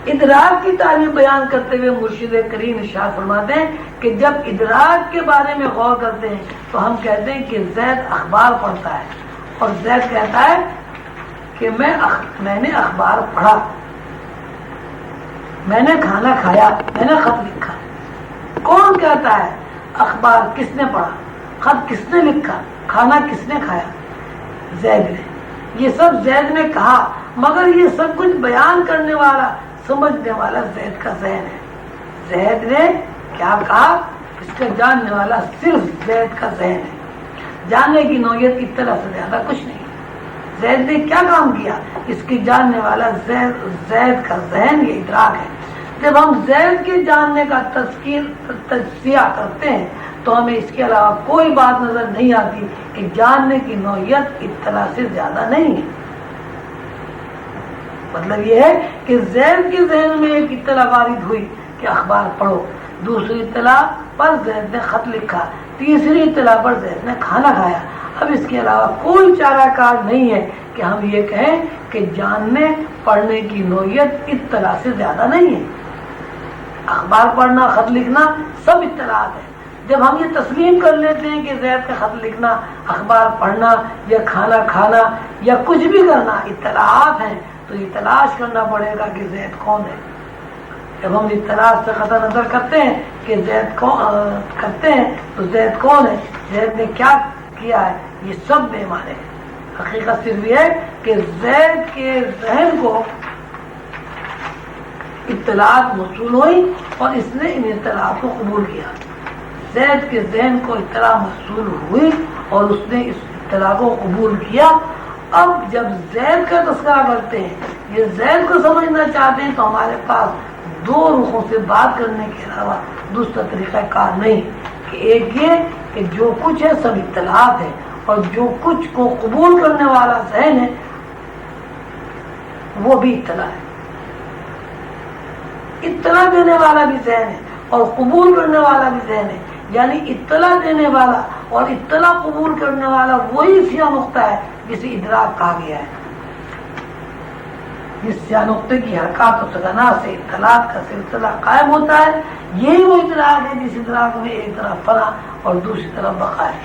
ادراک کی تعریف بیان کرتے ہوئے مرشد کریم ارشاد فرماتے ہیں کہ جب ادراک کے بارے میں غور کرتے ہیں تو ہم کہتے ہیں کہ زید اخبار پڑھتا ہے، اور زید کہتا ہے کہ میں نے اخبار پڑھا، میں نے کھانا کھایا، میں نے خط لکھا۔ کون کہتا ہے؟ اخبار کس نے پڑھا، خط کس نے لکھا، کھانا کس نے کھایا؟ زید نے۔ یہ سب زید نے کہا، مگر یہ سب کچھ بیان کرنے والا، سمجھنے والا زید کا ذہن ہے۔ زید نے کیا کہا، اس کا جاننے والا صرف زید کا ذہن ہے۔ جاننے کی نوعیت اطلاع سے زیادہ کچھ نہیں۔ زید نے کیا کام کیا، اس کی جاننے والا زید کا ذہن، یہ ادراک ہے۔ جب ہم زید کے جاننے کا تجزیہ کرتے ہیں تو ہمیں اس کے علاوہ کوئی بات نظر نہیں آتی کہ جاننے کی نوعیت اطلاع سے زیادہ نہیں ہے۔ مطلب یہ ہے کہ زید کے ذہن میں ایک اطلاع وارد ہوئی کہ اخبار پڑھو، دوسری اطلاع پر زید نے خط لکھا، تیسری اطلاع پر زید نے کھانا کھایا۔ اب اس کے علاوہ کوئی چارہ کار نہیں ہے کہ ہم یہ کہیں کہ جاننے پڑھنے کی نوعیت اطلاع سے زیادہ نہیں ہے۔ اخبار پڑھنا، خط لکھنا سب اطلاعات ہیں۔ جب ہم یہ تسلیم کر لیتے ہیں کہ زید کا خط لکھنا، اخبار پڑھنا یا کھانا کھانا یا کچھ بھی کرنا اطلاعات ہیں، تو یہ تلاش کرنا پڑے گا کہ زید کون ہے۔ جب ہم اطلاع سے قطع نظر کرتے ہیں کہ زید کون کرتے ہیں تو زید کون ہے، زید نے کیا کیا ہے، یہ سب بے معنی ہے۔ حقیقت صرف یہ ہے کہ زید کے ذہن کو اطلاعات موصول ہوئی اور اس نے ان اطلاعات کو قبول کیا۔ زید کے ذہن کو اطلاع موصول ہوئی اور اس نے اس اطلاع کو قبول کیا۔ اب جب زید کا تذکرہ کرتے ہیں، یہ زید کو سمجھنا چاہتے ہیں، تو ہمارے پاس دو رخوں سے بات کرنے کے علاوہ دوسرا طریقہ کار نہیں کہ ایک یہ کہ جو کچھ ہے سب اطلاعات ہے، اور جو کچھ کو قبول کرنے والا ذہن ہے وہ بھی اطلاع ہے۔ اطلاع دینے والا بھی ذہن ہے اور قبول کرنے والا بھی ذہن ہے، یعنی اطلاع دینے والا اور اطلاع قبول کرنے والا وہی سیاہ نقطہ ہے جسے ادراک کہا گیا ہے۔ جس سیاہ نقطے کی حرکات و سکنات سے اطلاعات کا سلسلہ قائم ہوتا ہے، یہی وہ ادراک ہے جس ادراک میں ایک طرف فنا اور دوسری طرف بقا ہے۔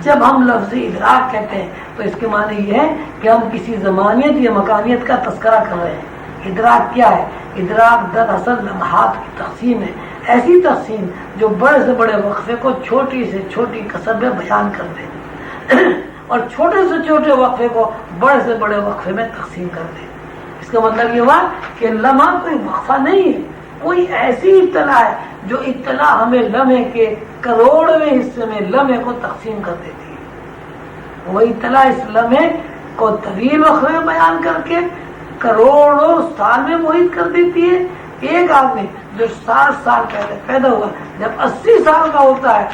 جب ہم لفظ ادراک کہتے ہیں تو اس کے معنی یہ ہے کہ ہم کسی زمانیت یا مکانیت کا تذکرہ کر رہے ہیں۔ ادراک کیا ہے؟ ادراک دراصل لمحات کی تقسیم ہے، ایسی تقسیم جو بڑے سے بڑے وقفے کو چھوٹی سے چھوٹی کسر میں بیان کر دے اور چھوٹے سے چھوٹے وقفے کو بڑے سے بڑے وقفے میں تقسیم کر دے۔ اس کا مطلب یہ ہوا کہ لمحہ کوئی وقفہ نہیں ہے، کوئی ایسی اطلاع ہے جو اطلاع ہمیں لمحے کے کروڑویں حصے میں لمحے کو تقسیم کر دیتی ہے۔ وہ اطلاع اس لمحے کو طویل وقفے میں بیان کر کے کروڑوں سال میں محیط کر دیتی ہے۔ ایک آدمی جو 60 سال پہلے پیدا ہوا جب 80 سال کا ہوتا ہے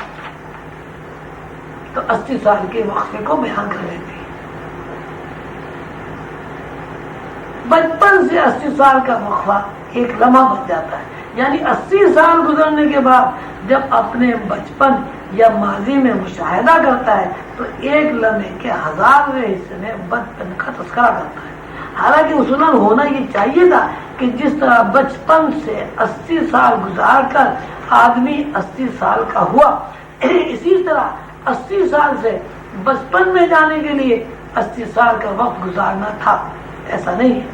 تو 80 سال کے وقفے کو بیان کر دیتی ہے۔ بچپن سے 80 سال کا وقفہ ایک لمحہ بن جاتا ہے، یعنی 80 سال گزرنے کے بعد جب اپنے بچپن یا ماضی میں مشاہدہ کرتا ہے تو ایک لمحے کے 1000ویں حصے میں بچپن کا تذکرہ کرتا ہے۔ حالانکہ اصولاً ہونا یہ چاہیے تھا کہ جس طرح بچپن سے 80 سال گزار کر آدمی 80 سال کا ہوا، اسی طرح 80 سال سے بچپن میں جانے کے لیے 80 سال کا وقت گزارنا تھا۔ ایسا نہیں ہے۔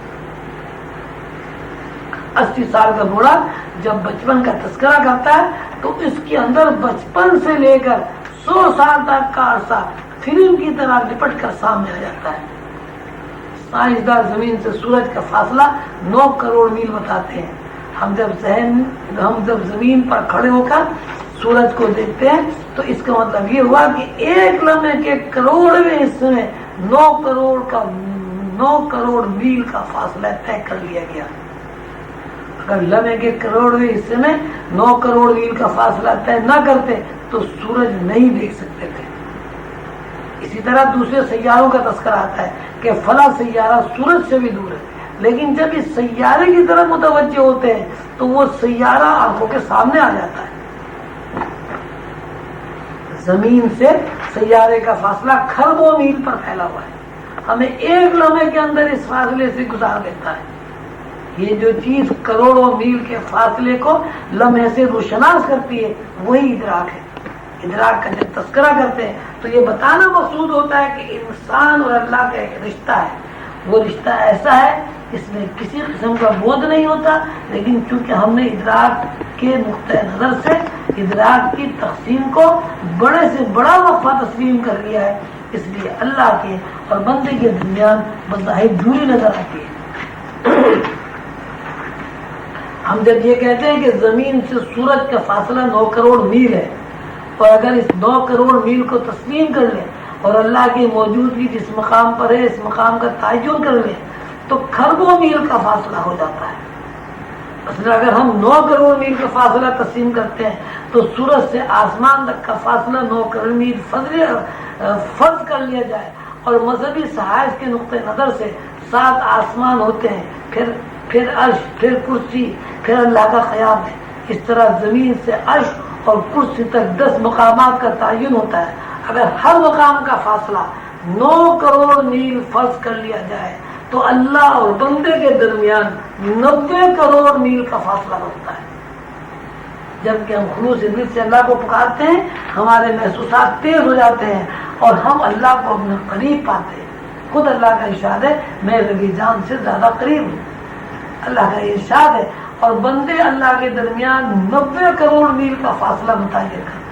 80 سال کا بوڑھا جب بچپن کا تذکرہ کرتا ہے تو اس کے اندر بچپن سے لے کر 100 سال تک کا عرصہ فلم کی طرح لپٹ کر سامنے آ جاتا ہے۔ سائنسداں زمین سے سورج کا فاصلہ 9 کروڑ میل بتاتے ہیں۔ ہم جب زمین پر کھڑے ہو کر سورج کو دیکھتے ہیں تو اس کا مطلب یہ ہوا کہ ایک لمحے کے کروڑویں حصے میں 9 کروڑ میل کا فاصلہ طے کر لیا گیا۔ اگر لمحے کے کروڑویں حصے میں 9 کروڑ میل کا فاصلہ طے نہ کرتے تو سورج نہیں دیکھ سکتے تھے۔ اسی طرح دوسرے سیاروں کا تذکرہ آتا ہے کہ فلاں سیارہ سورج سے بھی دور ہے، لیکن جب اس سیارے کی طرف متوجہ ہوتے ہیں تو وہ سیارہ آنکھوں کے سامنے آ جاتا ہے۔ زمین سے سیارے کا فاصلہ کھربوں میل پر پھیلا ہوا ہے، ہمیں ایک لمحے کے اندر اس فاصلے سے گزار دیتا ہے. یہ جو چیز کروڑوں میل کے فاصلے کو لمحے سے روشناس کرتی ہے وہی ادراک ہے. ادراک کا جب تذکرہ کرتے ہیں تو یہ بتانا مقصود ہوتا ہے کہ انسان اور اللہ کا ایک رشتہ ہے. وہ رشتہ ایسا ہے اس میں کسی قسم کا بودھ نہیں ہوتا، لیکن چونکہ ہم نے ادراک کے نقطۂ نظر سے ادراک کی تقسیم کو بڑے سے بڑا وقفہ تسلیم کر لیا ہے، اس لیے اللہ کے اور بندے کے درمیان بظاہر دوری نظر آتی ہے. ہم جب یہ کہتے ہیں کہ زمین سے سورج کا فاصلہ 9 کروڑ میل ہے، اور اگر اس 9 کروڑ میل کو تسلیم کر لیں اور اللہ کی موجودگی جس مقام پر ہے اس مقام کا تعین کر لیں تو کھربوں میل کا فاصلہ ہو جاتا ہے. مثلا اگر ہم 9 کروڑ میل کا فاصلہ تسلیم کرتے ہیں تو سورج سے آسمان تک کا فاصلہ 9 کروڑ میل فرض کر لیا جائے، اور مذہبی صحائف کے نقطۂ نظر سے 7 آسمان ہوتے ہیں، پھر عرش، پھر کرسی، پھر اللہ کا قیام ہے. اس طرح زمین سے عرش اور کرسی تک 10 مقامات کا تعین ہوتا ہے. اگر ہر مقام کا فاصلہ 9 کروڑ میل فرض کر لیا جائے تو اللہ اور بندے کے درمیان 90 کروڑ میل کا فاصلہ بنتا ہے. جبکہ ہم خلوص دل سے اللہ کو پکارتے ہیں ہمارے محسوسات تیز ہو جاتے ہیں اور ہم اللہ کو اپنے قریب پاتے ہیں. خود اللہ کا ارشاد ہے میں ربی جان سے زیادہ قریب ہوں. اللہ کا ارشاد ہے، اور بندے اللہ کے درمیان 90 کروڑ میل کا فاصلہ متعین کرتے ہیں.